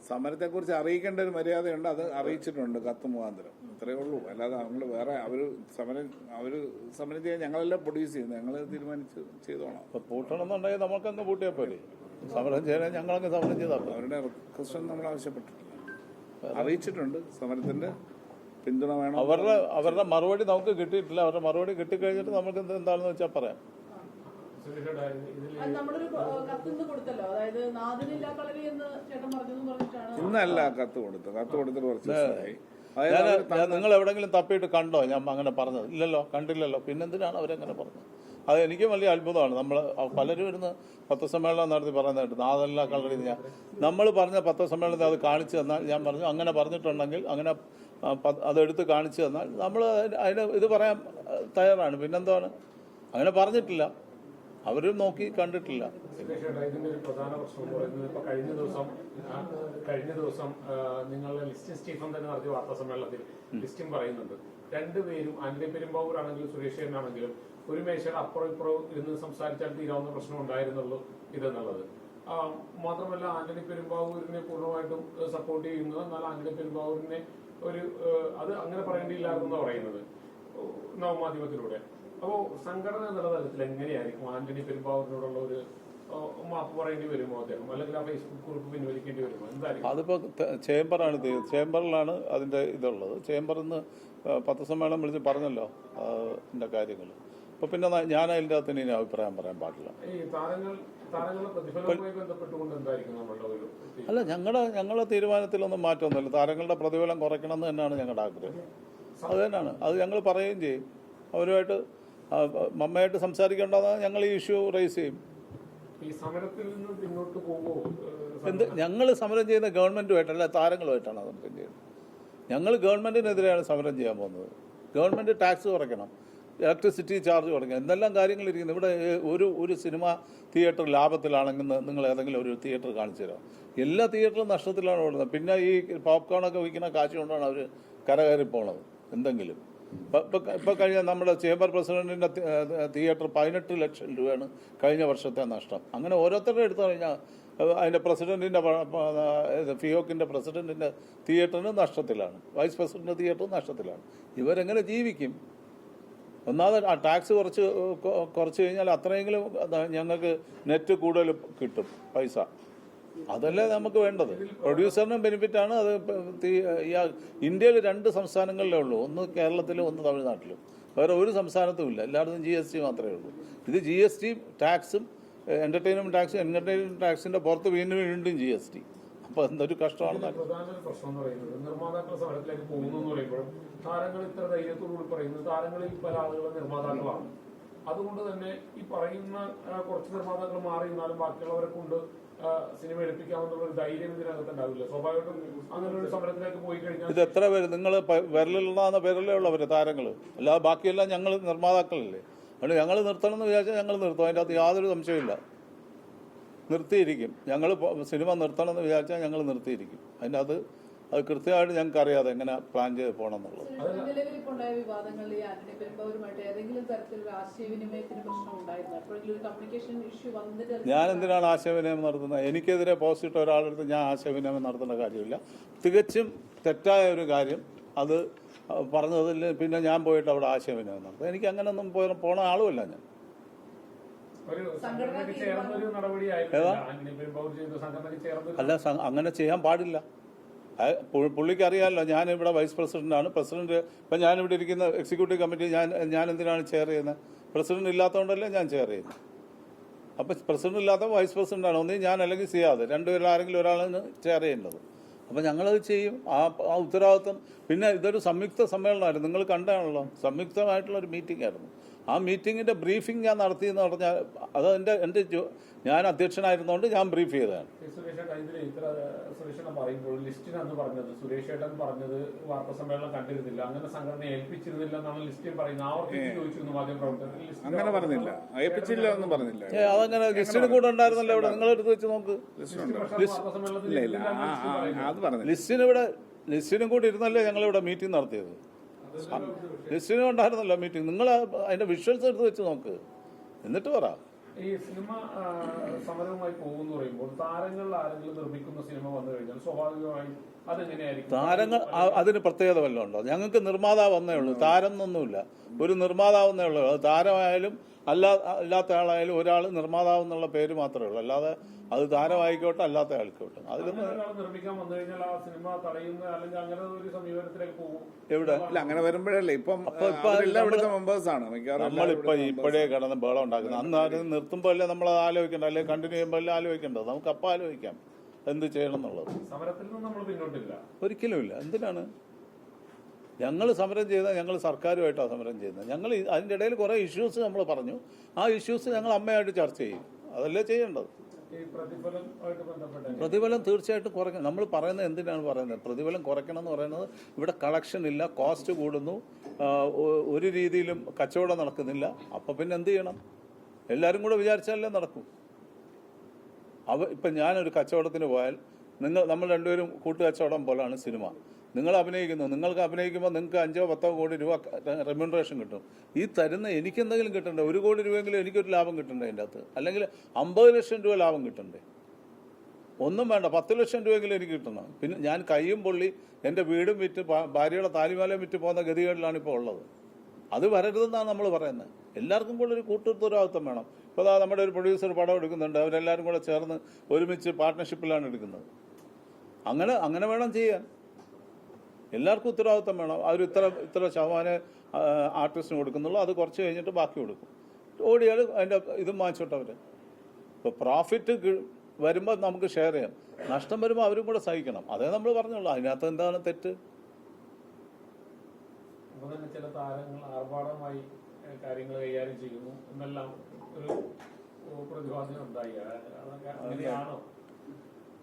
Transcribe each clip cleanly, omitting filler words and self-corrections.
സമരത്തെക്കുറിച്ച് അറിയിക്കേണ്ട ഒരു മര്യാദയുണ്ട്, അത് അറിയിച്ചിട്ടുണ്ട് കത്ത് മുഖാന്തരം. അത്രയേ ഉള്ളൂ. അല്ലാതെ നമ്മൾ വേറെ അവർ സമരം ചെയ്യാൻ ഞങ്ങളെല്ലാം പ്രൊഡ്യൂസ് ചെയ്യുന്നത്, ഞങ്ങൾ തീരുമാനിച്ച് ചെയ്തോളാം. പൂട്ടണം എന്നുണ്ടെങ്കിൽ നമുക്കങ്ങ് പൂട്ടിയാൽ പോലെ സമരം ചെയ്യാൻ ഞങ്ങളങ്ങ് സമരം ചെയ്താൽ അവരുടെ റിക്വസ്റ്റ് നമ്മൾ ആവശ്യപ്പെട്ടിട്ടില്ല, അറിയിച്ചിട്ടുണ്ട് സമരത്തിന്റെ പിന്തുണ വേണം. അവരുടെ മറുപടി നമുക്ക് കിട്ടിയിട്ടില്ല. അവരുടെ മറുപടി കിട്ടിക്കഴിഞ്ഞിട്ട് നമുക്ക് എന്താണെന്ന് വെച്ചാൽ പറയാം. ഇന്നല്ല കത്ത് കൊടുത്തിട്ട് കുറച്ച് ദിവസമായി. നിങ്ങൾ എവിടെങ്കിലും തപ്പിയിട്ട് കണ്ടോ ഞാൻ അങ്ങനെ പറഞ്ഞത്? ഇല്ലല്ലോ, കണ്ടില്ലല്ലോ. പിന്നെന്തിനാണ് അവരെങ്ങനെ പറഞ്ഞത്? അത് എനിക്കും വലിയ അത്ഭുതമാണ്. നമ്മൾ പലരും ഇരുന്ന് പത്രസമ്മേളനം നടത്തി പറയുന്നതായിട്ട് നാദല്ല കളറി. നമ്മൾ പറഞ്ഞ പത്രസമ്മേളനത്തിൽ അത് കാണിച്ചു തന്നാൽ, ഞാൻ പറഞ്ഞു അങ്ങനെ പറഞ്ഞിട്ടുണ്ടെങ്കിൽ അങ്ങനെ അതെടുത്ത് കാണിച്ചു തന്നാൽ നമ്മൾ അതിന് ഇത് പറയാൻ തയ്യാറാണ്. പിന്നെന്താണ്? അങ്ങനെ പറഞ്ഞിട്ടില്ല, അവരും നോക്കി കണ്ടിട്ടില്ല. ഇതിന്റെ ഒരു പ്രധാന പ്രശ്നം എന്ന് പറയുന്നത് ഇപ്പൊ കഴിഞ്ഞ ദിവസം നിങ്ങളുടെ ലിസ്റ്റിൻ സ്റ്റീഫൻ തന്നെ നടത്തിയ വാർത്താ സമ്മേളനത്തിൽ ലിസ്റ്റിൻ പറയുന്നുണ്ട്, രണ്ടുപേരും ആന്റണി പെരുമ്പാവൂർ ആണെങ്കിലും സുരേഷ് ആണെങ്കിലും ഒരു മേശയുടെ അപ്പുറം ഇപ്പുറം ഇരുന്ന് സംസാരിച്ചാൽ തീരാവുന്ന പ്രശ്നം ഉണ്ടായിരുന്നുള്ളൂ ഇതെന്നുള്ളത്. മാത്രമല്ല ആന്റണി പെരുമ്പാവൂരിനെ പൂർണ്ണമായിട്ടും സപ്പോർട്ട് ചെയ്യുന്നു, എന്നാൽ ആന്റണി പെരുമ്പാവൂരിനെ അത് അങ്ങനെ പറയേണ്ടിയില്ലായിരുന്നു പറയുന്നത് നവമാധ്യമത്തിലൂടെ. അപ്പോ സംഘടന എന്നുള്ള തലത്തിൽ എങ്ങനെയായിരിക്കും ആന്റണി പെരുമ്പാവൂരിനോടുള്ള ഒരു മാപ്പ് പറയേണ്ടി വരുമോ അദ്ദേഹം, അല്ലെങ്കിൽ ആ ഫേസ്ബുക്ക് കുറിപ്പ് പിൻവലിക്കേണ്ടി വരുമോ, എന്തായിരിക്കും? അതിപ്പോ ചേംബറിലാണ് അതിന്റെ ഇതുള്ളത്. ചേംബറിൽ നിന്ന് പത്രസമ്മേളനം വിളിച്ച് പറഞ്ഞല്ലോ ഇതിന്റെ കാര്യങ്ങൾ. അപ്പൊ പിന്നെ ഞാൻ അതിന്റെ അകത്ത് ഇനി അഭിപ്രായം പറയാൻ പാടില്ല. അല്ല, ഞങ്ങളുടെ തീരുമാനത്തിലൊന്നും മാറ്റമൊന്നുമില്ല. താരങ്ങളുടെ പ്രതിഫലം കുറയ്ക്കണം എന്ന് തന്നെയാണ് ഞങ്ങളുടെ ആഗ്രഹം. അത് തന്നെയാണ്, അത് ഞങ്ങൾ പറയുകയും ചെയ്യും. അവരുമായിട്ട് മമ്മയായിട്ട് സംസാരിക്കേണ്ടത് ഞങ്ങൾ ഈ ഇഷ്യൂ റേസ് ചെയ്യും. ഞങ്ങൾ സമരം ചെയ്യുന്ന ഗവൺമെന്റുമായിട്ടല്ല, താരങ്ങളുമായിട്ടാണ് സമരം ചെയ്യുന്നത്. ഞങ്ങൾ ഗവൺമെന്റിനെതിരെയാണ് സമരം ചെയ്യാൻ പോകുന്നത്. ഗവൺമെന്റ് ടാക്സ് കുറയ്ക്കണം, ഇലക്ട്രിസിറ്റി ചാർജ് കുറയ്ക്കണം, എന്തെല്ലാം കാര്യങ്ങളിരിക്കുന്നു. ഇവിടെ ഒരു സിനിമ തിയേറ്റർ ലാഭത്തിലാണെങ്കിൽ നിങ്ങൾ ഏതെങ്കിലും ഒരു തിയേറ്റർ കാണിച്ചു തരാം. എല്ലാ തിയേറ്ററും നഷ്ടത്തിലാണ് ഓടുന്നത്. പിന്നെ ഈ പോപ്കോണൊക്കെ വിൽക്കുന്ന കാശ് കൊണ്ടാണ് അവർ കരകയറി പോണത് എന്തെങ്കിലും. ഇപ്പൊ കഴിഞ്ഞ നമ്മുടെ ചേംബർ പ്രസിഡന്റിന്റെ തിയേറ്റർ 18 ലക്ഷം രൂപയാണ് കഴിഞ്ഞ വർഷത്തെ നഷ്ടം. അങ്ങനെ ഓരോരുത്തരുടെ എടുത്തു കഴിഞ്ഞാൽ അതിന്റെ പ്രസിഡന്റിന്റെ ഫിയോക്കിന്റെ പ്രസിഡന്റിന്റെ തിയേറ്ററിന് നഷ്ടത്തിലാണ്, വൈസ് പ്രസിഡന്റ് തിയേറ്റർ നഷ്ടത്തിലാണ്. ഇവരെങ്ങനെ ജീവിക്കും? ഒന്നാമത് ആ ടാക്സ് കുറച്ച് കഴിഞ്ഞാൽ അത്രയെങ്കിലും ഞങ്ങൾക്ക് നെറ്റ് കൂടുതൽ കിട്ടും പൈസ. അതല്ലേ നമുക്ക് വേണ്ടത്. പ്രൊഡ്യൂസറിനും ബെനിഫിറ്റാണ് അത്. ഇന്ത്യയിൽ 2 സംസ്ഥാനങ്ങളിലേ ഉള്ളൂ, ഒന്ന് കേരളത്തിലും ഒന്ന് തമിഴ്നാട്ടിലും. വേറെ ഒരു സംസ്ഥാനത്തും ഇല്ല. എല്ലായിടത്തും GST മാത്രമേ ഉള്ളൂ. ഇത് GST ടാക്സും എന്റർടൈൻമെന്റ് ടാക്സിന്റെ പുറത്ത് വീണ്ടും GST. അപ്പൊ എന്തൊരു കഷ്ടമാണ്. പ്രധാന പ്രശ്നം എന്ന് പറയുന്നത് നിർമ്മാതാക്കൾ സമരത്തിലേക്ക് പോകുന്നു എന്ന് പറയുമ്പോഴും താരങ്ങൾ ഇത്ര ധൈര്യത്തോടുകൂടി പറയുന്നത് താരങ്ങളിൽ പല ആളുകളും നിർമ്മാതാക്കളാണ്. അതുകൊണ്ട് തന്നെ ഈ പറയുന്ന കുറച്ച് നിർമ്മാതാക്കൾ മാറി നിന്നാലും ബാക്കിയുള്ളവരെ കൊണ്ട് സിനിമ എടുപ്പിക്കാമെന്നുള്ള ഒരു ധൈര്യം ഇതിനകത്ത് ഉണ്ടാവില്ല. സ്വാഭാവികമായിട്ടും അങ്ങനെ ഒരു സമരത്തിലേക്ക് പോയി കഴിഞ്ഞാൽ ഇത് എത്ര പേര് നിങ്ങൾ വിരലിലുണ്ടാകുന്ന പേരല്ലേ ഉള്ളവര് താരങ്ങൾ, അല്ലാതെ ബാക്കിയെല്ലാം ഞങ്ങൾ നിർമ്മാതാക്കളല്ലേ. അതുകൊണ്ട് ഞങ്ങൾ നിർത്തണം എന്ന് വിചാരിച്ചാൽ ഞങ്ങൾ നിർത്തും. അതിൻ്റെ അകത്ത് യാതൊരു സംശയമില്ല, നിർത്തിയിരിക്കും. ഞങ്ങൾ സിനിമ നിർത്തണം എന്ന് വിചാരിച്ചാൽ ഞങ്ങൾ നിർത്തിയിരിക്കും. അതിൻ്റെ അത് കൃത്യമായിട്ട് ഞങ്ങൾക്ക് അറിയാതെ എങ്ങനെ പ്ലാൻ ചെയ്ത് പോകണം എന്നുള്ളത്. ഞാൻ എന്തിനാണ് ആശയവിനിമയം നടത്തുന്നത്? എനിക്കെതിരെ പോസ്റ്റ് ഇട്ട ഒരാളെടുത്ത് ഞാൻ ആശയവിനിമയം നടത്തേണ്ട കാര്യമില്ല. തികച്ചും തെറ്റായ ഒരു കാര്യം അത് പറഞ്ഞതിൽ പിന്നെ ഞാൻ പോയിട്ട് അവിടെ ആശയവിനിമയം നടത്തും. എനിക്ക് അങ്ങനെയൊന്നും പോണ ആളുമല്ല ഞാൻ. അല്ല, അങ്ങനെ ചെയ്യാൻ പാടില്ല. പുള്ളിക്ക് അറിയാമല്ലോ ഞാനിവിടെ വൈസ് പ്രസിഡന്റാണ്. പ്രസിഡന്റ് ഇപ്പം ഞാനിവിടെ ഇരിക്കുന്ന എക്സിക്യൂട്ടീവ് കമ്മിറ്റി ഞാൻ എന്തിനാണ് ചെയർ ചെയ്യുന്നത്? പ്രസിഡന്റ് ഇല്ലാത്തതുകൊണ്ടല്ലേ ഞാൻ ചെയർ ചെയ്യുന്നത്. അപ്പം പ്രസിഡന്റ് ഇല്ലാത്ത വൈസ് പ്രസിഡന്റാണ്. ഒന്നേ ഞാൻ അല്ലെങ്കിൽ ചെയ്യാതെ രണ്ടുപേരിൽ ആരെങ്കിലും ഒരാളാണ് ചെയർ ചെയ്യേണ്ടത്. അപ്പം ഞങ്ങളത് ചെയ്യും. ആ ഉത്തരവാദിത്വം. പിന്നെ ഇതൊരു സംയുക്ത സമ്മേളനമായിരുന്നു, നിങ്ങൾ കണ്ടാണല്ലോ. സംയുക്തമായിട്ടുള്ളൊരു മീറ്റിംഗ് ആയിരുന്നു. ആ മീറ്റിങ്ങിന്റെ ബ്രീഫിംഗ് ഞാൻ നടത്തിയെന്ന് പറഞ്ഞാൽ അത് എൻ്റെ ഞാൻ അധ്യക്ഷനായിരുന്നുകൊണ്ട് ഞാൻ ബ്രീഫ് ചെയ്തതാണ്. സുരേഷ് പറയുമ്പോൾ ലിസ്റ്റിൻ അന്ന് പറഞ്ഞത്, സുരേഷ് ഏട്ടൻ പറഞ്ഞത് വാർത്താ സമ്മേളനം കണ്ടിരുന്നില്ല, അങ്ങനെ സംഘടന ഏൽപ്പിച്ചിരുന്നില്ല എന്നാണ് ലിസ്റ്റിൻ പറയുന്നത്. ആവർത്തിച്ച് ചോദിച്ചിരുന്നു മാധ്യമപ്രവർത്തകർ. അങ്ങനെ പറഞ്ഞില്ല, ഏൽപ്പിച്ചില്ല ഒന്നും പറഞ്ഞില്ല. അതങ്ങനെ ലിസ്റ്റിന് കൂടെ ഉണ്ടായിരുന്നല്ലോ ഇവിടെ. നിങ്ങളെടുത്ത് വെച്ച് നോക്ക്. ലിസ്റ്റിനും കൂടി ഇരുന്നല്ലേ ഞങ്ങളിവിടെ മീറ്റിംഗ് നടത്തിയത്. ലിസ്റ്റിനും ഉണ്ടായിരുന്നല്ലോ മീറ്റിംഗ്. നിങ്ങൾ അതിന്റെ വിഷ്വൽസ് എടുത്ത് വെച്ച് നോക്ക്, എന്നിട്ട് പറ. ഈ സിനിമ സമരവുമായി പോകുമെന്ന് പറയുമ്പോൾ താരങ്ങളിൽ ആരെങ്കിലും നിർമ്മിക്കുന്ന സിനിമ വന്നു കഴിഞ്ഞാൽ സ്വാഭാവികമായും അതെങ്ങനെയായിരിക്കും? താരങ്ങൾ അതിന് പ്രത്യേകത വല്ലതും ഉണ്ടോ? ഞങ്ങൾക്ക് നിർമ്മാതാവ് വന്നേ ഉള്ളൂ, താരം എന്നൊന്നുമില്ല. ഒരു നിർമ്മാതാവെന്നേ ഉള്ളൂ. അത് താരമായാലും അല്ലാത്ത ആളായാലും ഒരാൾ നിർമ്മാതാവ് എന്നുള്ള പേര് മാത്രമേ ഉള്ളൂ. അല്ലാതെ അത് താരമായിക്കോട്ടെ അല്ലാത്ത ആൾക്കോട്ടെ അതിലൊന്നും നിർമ്മിക്കാൻ വന്നു കഴിഞ്ഞാൽ ആ സിനിമ തടയുന്ന അല്ലെങ്കിൽ അങ്ങനെ ഒരു സമീപനത്തിലേക്ക് പോകും. എവിടെ അല്ല അങ്ങനെ വരുമ്പോഴല്ലേ ഇപ്പം ഇവിടുത്തെ മെമ്പേഴ്സാണ് നമ്മളിപ്പോ ഇപ്പോഴേ കിടന്ന് ബഹളം ഉണ്ടാക്കുന്നത്. അന്ന് അത് നിർത്തുമ്പോൾ അല്ലേ നമ്മൾ ആലോചിക്കേണ്ട, അല്ലെങ്കിൽ കണ്ടിന്യൂ ചെയ്യുമ്പോൾ അല്ലേ ആലോചിക്കേണ്ടത്. നമുക്ക് അപ്പം ആലോചിക്കാം എന്ത് ചെയ്യണം എന്നുള്ളത്. സമരത്തിൽ നിന്ന് നമ്മൾ പിന്നോട്ടില്ല, ഒരിക്കലുമില്ല. എന്തിനാണ് ഞങ്ങൾ സമരം ചെയ്താൽ? ഞങ്ങൾ സർക്കാരുമായിട്ടാണ് സമരം ചെയ്യുന്നത്. ഞങ്ങൾ അതിൻ്റെ ഇടയിൽ കുറേ ഇഷ്യൂസ് നമ്മൾ പറഞ്ഞു. ആ ഇഷ്യൂസ് ഞങ്ങൾ അമ്മയായിട്ട് ചർച്ച ചെയ്യും. അതല്ലേ ചെയ്യേണ്ടത്. പ്രതിഫലം തീർച്ചയായിട്ടും കുറയ്ക്കണം. നമ്മൾ പറയുന്നത് എന്തിനാണ് പറയുന്നത്? പ്രതിഫലം കുറയ്ക്കണം എന്ന് പറയുന്നത് ഇവിടെ കളക്ഷൻ ഇല്ല, കോസ്റ്റ് കൂടുന്നു, ഒരു രീതിയിലും കച്ചവടം നടക്കുന്നില്ല. അപ്പം പിന്നെ എന്ത് ചെയ്യണം? എല്ലാവരും കൂടെ വിചാരിച്ചാലേ നടക്കൂ. ഇപ്പം ഞാനൊരു കച്ചവടത്തിന് പോയാൽ നമ്മൾ രണ്ടുപേരും കൂട്ടുകച്ചവടം പോലാണ് സിനിമ. നിങ്ങൾ അഭിനയിക്കുന്നു, നിങ്ങൾക്ക് അഭിനയിക്കുമ്പോൾ നിങ്ങൾക്ക് 5-10 കോടി രൂപ റെമ്യൂണറേഷൻ കിട്ടും. ഈ തരുന്ന എനിക്കെന്തെങ്കിലും കിട്ടണ്ടേ? 1 കോടി രൂപയെങ്കിലും എനിക്കൊരു ലാഭം കിട്ടണ്ടേ അതിൻ്റെ അകത്ത്? അല്ലെങ്കിൽ 50 ലക്ഷം രൂപ ലാഭം കിട്ടണ്ടേ? ഒന്നും വേണ്ട, 10 ലക്ഷം രൂപയെങ്കിലും എനിക്ക് കിട്ടണം. പിന്നെ ഞാൻ കയ്യും പൊള്ളി എൻ്റെ വീടും വിറ്റ് ഭാര്യയുടെ താലിമാലയും വിറ്റ് പോകുന്ന ഗതികേടിലാണ് ഇപ്പോൾ ഉള്ളത്. അത് വരരുതെന്നാണ് നമ്മൾ പറയുന്നത്. എല്ലാവർക്കും കൂടെ ഒരു കൂട്ടുത്തരവാദിത്വം വേണം. ഇപ്പോൾ നമ്മുടെ ഒരു പ്രൊഡ്യൂസർ പടം എടുക്കുന്നുണ്ട്, അവരെല്ലാവരും കൂടെ ചേർന്ന് ഒരുമിച്ച് പാർട്ട്ണർഷിപ്പിലാണ് എടുക്കുന്നത്. അങ്ങനെ വേണം ചെയ്യാൻ. എല്ലാവർക്കും ഉത്തരവാദിത്വം വേണം. അവർ ഇത്ര ശതമാനം ആർട്ടിസ്റ്റിന് കൊടുക്കുന്നുള്ളൂ, അത് കുറച്ച് കഴിഞ്ഞിട്ട് ബാക്കി കൊടുക്കും. ഓടിയാൽ അതിൻ്റെ ഇതും വാങ്ങിച്ചോട്ടെ അവർ. ഇപ്പോൾ പ്രോഫിറ്റ് വരുമ്പോൾ നമുക്ക് ഷെയർ ചെയ്യാം, നഷ്ടം വരുമ്പോൾ അവരും കൂടെ സഹിക്കണം. അതേ നമ്മൾ പറഞ്ഞുള്ളൂ. അതിനകത്ത് എന്താണ് തെറ്റ്? അപ്പോൾ തന്നെ ചില താരങ്ങൾ ആർഭാടമായി കാര്യങ്ങൾ കൈകാര്യം ചെയ്യുന്നു എന്നെല്ലാം ഒരു പ്രതിഭാസം ഉണ്ടായി. അതൊക്കെ അങ്ങനെയാണോ?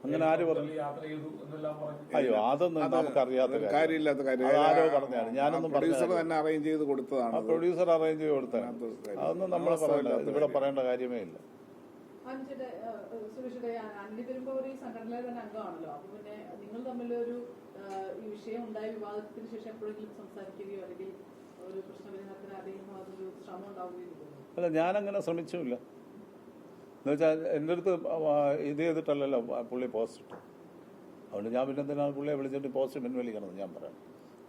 അങ്ങനെ ആര് പറഞ്ഞു? യാത്ര ചെയ്തു എന്നെല്ലാം പറഞ്ഞു. അയ്യോ, അതൊന്നും നമുക്കറിയാത്ത കാര്യമില്ലാത്ത കാര്യം. ആരോ പറഞ്ഞാണ്. ഞാനൊന്നും പ്രൊഡ്യൂസർ തന്നെ അറേഞ്ച് ചെയ്ത് കൊടുത്തതാണ്. പ്രൊഡ്യൂസർ അറേഞ്ച് ചെയ്ത് കൊടുത്തതാണ്. അതൊന്നും നമ്മൾ ഇവിടെ പറയേണ്ട കാര്യമേ ഇല്ല. സുരേഷിന്റെ അന്യ പെരുമ്പോൾ ഈ സംഘടനയിലെ തന്നെ അംഗമാണല്ലോ. അപ്പൊ പിന്നെ നിങ്ങൾ തമ്മിലൊരു ഈ വിഷയം ഉണ്ടായ വിവാദത്തിന് ശേഷം എപ്പോഴെങ്കിലും സംസാരിക്കുകയോ അല്ലെങ്കിൽ ഒരു പ്രശ്നപരിഹാരത്തിന് ആരെങ്കിലും അതൊരു ശ്രമം ഉണ്ടാവുകയോ? അല്ല, ഞാനങ്ങനെ ശ്രമിച്ചുമില്ല. എന്നുവെച്ചാൽ എൻ്റെ അടുത്ത് ഇത് ചെയ്തിട്ടല്ലല്ലോ പുള്ളി പോസ്റ്റ് ഇട്ടു. അതുകൊണ്ട് ഞാൻ പിന്നെ എന്തിനാണ് പുള്ളിയെ വിളിച്ചിട്ട് പോസ്റ്റ് പിൻവലിക്കണമെന്ന് ഞാൻ പറയാം.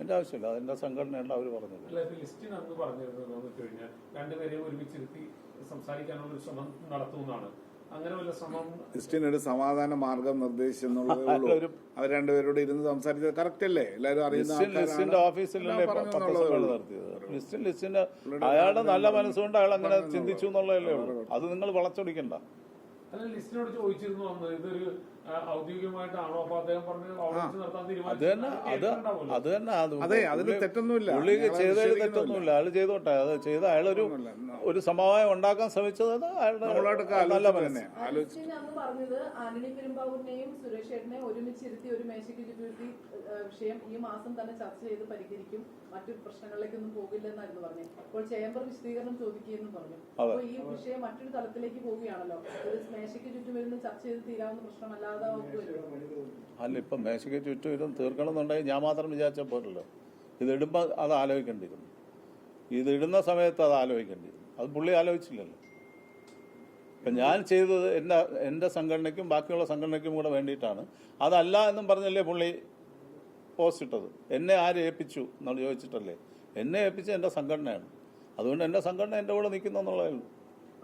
എൻ്റെ ആവശ്യമില്ല. അതെൻ്റെ സംഘടനയുണ്ട്, അവർ പറഞ്ഞില്ല. ലിസ്റ്റിന് അന്ന് പറഞ്ഞിരുന്നത് കഴിഞ്ഞാൽ രണ്ടുപേരെയും ഒരുമിച്ചിരുത്തി സംസാരിക്കാനുള്ള ഒരു ശ്രമം നടത്തുന്നതാണ്. അങ്ങനെ വല്ല ശ്രമം ലിസ്റ്റിനൊരു സമാധാന മാർഗം നിർദ്ദേശിച്ചെന്നുള്ളതേ ഉള്ളൂ. അവർ രണ്ടുപേരോട് ഇരുന്ന് സംസാരിച്ചത് കറക്റ്റ് അല്ലേ? എല്ലാവരും ലിസ്റ്റിന്റെ ഓഫീസിലല്ലേ ലിസ്റ്റിന്റെ അയാളുടെ നല്ല മനസ്സുകൊണ്ട് അയാൾ അങ്ങനെ ചിന്തിച്ചു എന്നുള്ളതല്ലേ ഉള്ളൂ. അത് നിങ്ങൾ വളച്ചൊടിക്കണ്ട. അല്ല, ലിസ്റ്റിനോട് ചോദിച്ചിരുന്നു അന്ന് ഇതൊരു ഔദ്യോഗികമായിട്ടാണോ? അപ്പൊ അദ്ദേഹം പറഞ്ഞു നടത്താൻ അത് തന്നെ അതെ, അതിൽ തെറ്റൊന്നുമില്ല. പുള്ളി ചെയ്തതിൽ തെറ്റൊന്നുമില്ല. അയാൾ ചെയ്തോട്ടെ. അത് ചെയ്ത അയാളൊരു സമവായം ഉണ്ടാക്കാൻ ശ്രമിച്ചത് അയാളുടെ നല്ല മനസ്സ്. അന്ന് പറഞ്ഞത് ആന്റണി പെരുമ്പാവൂരിനെയും സുരേഷ് ചേട്ടനെ ഒരുമിച്ചിരുത്തി ഒരു മേശയ്ക്ക് ചുറ്റി വിഷയം ഈ മാസം തന്നെ ചർച്ച ചെയ്ത് പരിഹരിക്കും, മറ്റു പ്രശ്നങ്ങളിലേക്കൊന്നും പോകില്ലെന്നായിരുന്നു പറഞ്ഞത്. അപ്പോൾ ചേംബർ വിശദീകരണം ചോദിക്കുകയെന്നും പറഞ്ഞു. അപ്പോൾ ഈ വിഷയം മറ്റൊരു തലത്തിലേക്ക് പോവുകയാണല്ലോ. ഒരു മേശയ്ക്ക് ചുറ്റും വരുന്ന ചർച്ച ചെയ്ത് തീരാവുന്ന പ്രശ്നമല്ലാതെ അല്ല, ഇപ്പം മേശയ്ക്ക് ചുറ്റും ഇരുന്ന് തീർക്കണം എന്നുണ്ടെങ്കിൽ ഞാൻ മാത്രം വിചാരിച്ചാൽ പോരല്ലോ. ഇതിടുമ്പോൾ അത് ആലോചിക്കേണ്ടിയിരുന്നു. ഇതിടുന്ന സമയത്ത് അത് ആലോചിക്കേണ്ടിയിരുന്നു. അത് പുള്ളി ആലോചിച്ചില്ലല്ലോ. ഇപ്പം ഞാൻ ചെയ്തത് എൻ്റെ സംഘടനയ്ക്കും ബാക്കിയുള്ള സംഘടനയ്ക്കും കൂടെ വേണ്ടിയിട്ടാണ്. അതല്ല എന്നും പറഞ്ഞല്ലേ പുള്ളി പോസ്റ്റ് ഇട്ടത്. എന്നെ ആര് ഏൽപ്പിച്ചു എന്നാണ് ചോദിച്ചിട്ടല്ലേ. എന്നെ ഏൽപ്പിച്ച എൻ്റെ സംഘടനയാണ്. അതുകൊണ്ട് എൻ്റെ സംഘടന എൻ്റെ കൂടെ നിൽക്കുന്നു എന്നുള്ളതേ ഉള്ളൂ.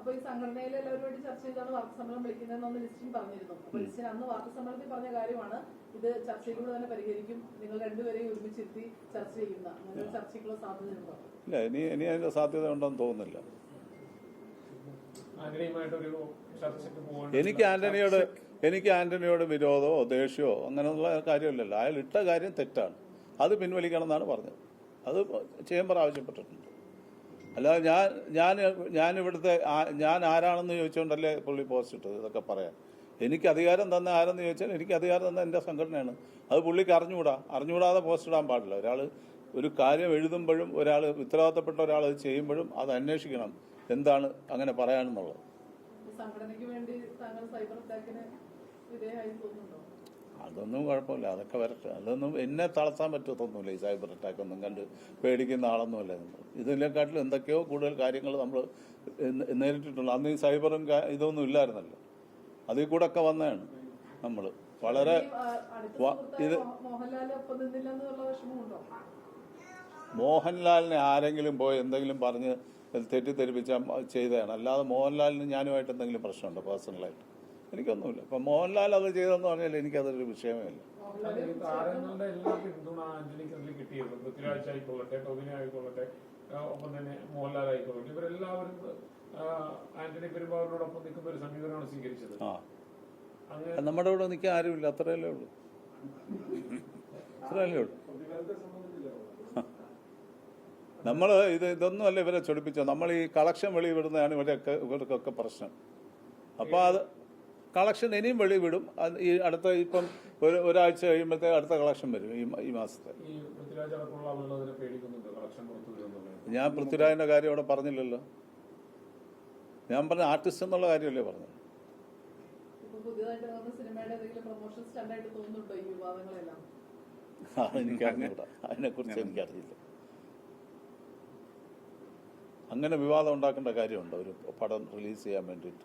അപ്പൊ ഈ സംഘടനയിലെ എല്ലാവരുമായിട്ട് ചർച്ച ചെയ്താണ് വാർത്താസമ്മേളനം വിളിക്കുന്നതെന്ന് ലിസ്റ്റിൻ പറഞ്ഞിരുന്നു. അപ്പൊ ലിസ്റ്റിൻ അന്ന് വാർത്താസമ്മേളനത്തിൽ പറഞ്ഞ കാര്യമാണ് ഇത് ചർച്ചയിലൂടെ തന്നെ പരിഹരിക്കും, നിങ്ങൾ രണ്ടുപേരെയും ഒരുമിച്ചിരുത്തി ചർച്ച ചെയ്യുന്ന അങ്ങനെ ചർച്ചയ്ക്കുള്ള സാധ്യതയുണ്ടോ? ഇല്ല, ഇനി അതിന്റെ സാധ്യത ഉണ്ടെന്ന് തോന്നുന്നില്ല. എനിക്ക് ആന്റണിയോട് വിരോധമോ ദേഷ്യമോ അങ്ങനെയുള്ള കാര്യമില്ലല്ലോ. അയാൾ ഇട്ട കാര്യം തെറ്റാണ്, അത് പിൻവലിക്കണം എന്നാണ് പറഞ്ഞത്. അത് ചേംബർ ആവശ്യപ്പെട്ടിട്ടുണ്ട്. അല്ലാതെ ഞാൻ ഇവിടുത്തെ ഞാൻ ആരാണെന്ന് ചോദിച്ചുകൊണ്ടല്ലേ പുള്ളി പോസ്റ്റ് ഇട്ടത്. ഇതൊക്കെ പറയാൻ എനിക്ക് അധികാരം തന്ന ആരെന്ന് ചോദിച്ചാൽ എനിക്ക് അധികാരം തന്ന എൻ്റെ സംഘടനയാണ്. അത് പുള്ളിക്ക് അറിഞ്ഞുകൂടാതെ പോസ്റ്റ് ഇടാൻ പാടില്ല. ഒരാൾ ഒരു കാര്യം എഴുതുമ്പോഴും ഒരാൾ ഉത്തരവാദിത്തപ്പെട്ട ഒരാൾ അത് ചെയ്യുമ്പോഴും അത് അന്വേഷിക്കണം എന്താണ് അങ്ങനെ പറയാനെന്നുള്ളത്. അതൊന്നും കുഴപ്പമില്ല, അതൊക്കെ വരട്ടെ. അതൊന്നും എന്നെ തളർത്താൻ പറ്റത്തൊന്നുമില്ല. ഈ സൈബർ അറ്റാക്ക് ഒന്നും കണ്ട് പേടിക്കുന്ന ആളൊന്നുമല്ല. ഇതിനെക്കാട്ടിലും എന്തൊക്കെയോ കൂടുതൽ കാര്യങ്ങൾ നമ്മൾ നേരിട്ടിട്ടുള്ളത്. അന്ന് ഈ സൈബറും ഇതൊന്നും ഇല്ലായിരുന്നല്ലോ, അതിൽ കൂടെ ഒക്കെ വന്നതാണ് നമ്മൾ. വളരെ ഇത് മോഹൻലാൽ ഒപ്പം നിന്നില്ലെന്നുള്ള വിഷമമുണ്ടോ? മോഹൻലാലിനെ ആരെങ്കിലും പോയി എന്തെങ്കിലും പറഞ്ഞ് തെറ്റിദ്ധരിപ്പിച്ചാൽ ചെയ്തതാണ്. അല്ലാതെ മോഹൻലാലിന് ഞാനുമായിട്ട് എന്തെങ്കിലും പ്രശ്നമുണ്ടോ പേഴ്സണലായിട്ട്? എനിക്കൊന്നുമില്ല. ഇപ്പം മോഹൻലാൽ അത് ചെയ്തെന്ന് പറഞ്ഞാൽ എനിക്കതൊരു വിഷയമേ ഇല്ല. താരങ്ങളുടെ എല്ലാ പിന്തുണ ആന്റണിക്ക് കിട്ടിയിരുന്നു. പൃഥ്വിരാജ് ആയിക്കൊള്ളട്ടെ, ടോവിനോ ആയിക്കൊള്ളട്ടെ, ഒപ്പം തന്നെ മോഹൻലാൽ ആയിക്കൊള്ളട്ടെ, ഇവരെല്ലാവരും ആന്റണി പെരുമ്പാവൂരിനോടൊപ്പം നിൽക്കുന്ന ഒരു സമീപനമാണ് സ്വീകരിച്ചത്. നമ്മുടെ ഇവിടെ നിൽക്കാൻ ആരുമില്ല, അത്രയല്ലേ ഉള്ളൂ. അത്രയല്ലേ ഉള്ളൂ. നമ്മൾ ഇതൊന്നും അല്ല ഇവരെ ചൊടിപ്പിച്ചത്. നമ്മൾ ഈ കളക്ഷൻ വെളിവിടുന്നതാണ് ഇവർക്കൊക്കെ പ്രശ്നം. അപ്പോൾ അത് കളക്ഷൻ ഇനിയും വെളിവിടും. ഈ അടുത്ത ഇപ്പം ഒരാഴ്ച കഴിയുമ്പോഴത്തേക്ക് അടുത്ത കളക്ഷൻ വരും ഈ മാസത്തെ. ഞാൻ പൃഥ്വിരാജിന്റെ കാര്യം അവിടെ പറഞ്ഞില്ലല്ലോ. ഞാൻ പറഞ്ഞ ആർട്ടിസ്റ്റ് എന്നുള്ള കാര്യമല്ലേ പറഞ്ഞത്. അതെനിക്ക് അറിഞ്ഞൂടാ, അതിനെക്കുറിച്ച് എനിക്കറിയില്ല. അങ്ങനെ വിവാദം ഉണ്ടാക്കേണ്ട കാര്യമുണ്ടോ ഒരു പടം റിലീസ് ചെയ്യാൻ വേണ്ടിയിട്ട്?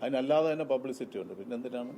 അതിനല്ലാതെ തന്നെ പബ്ലിസിറ്റി ഉണ്ട്, പിന്നെന്തിനാണ്?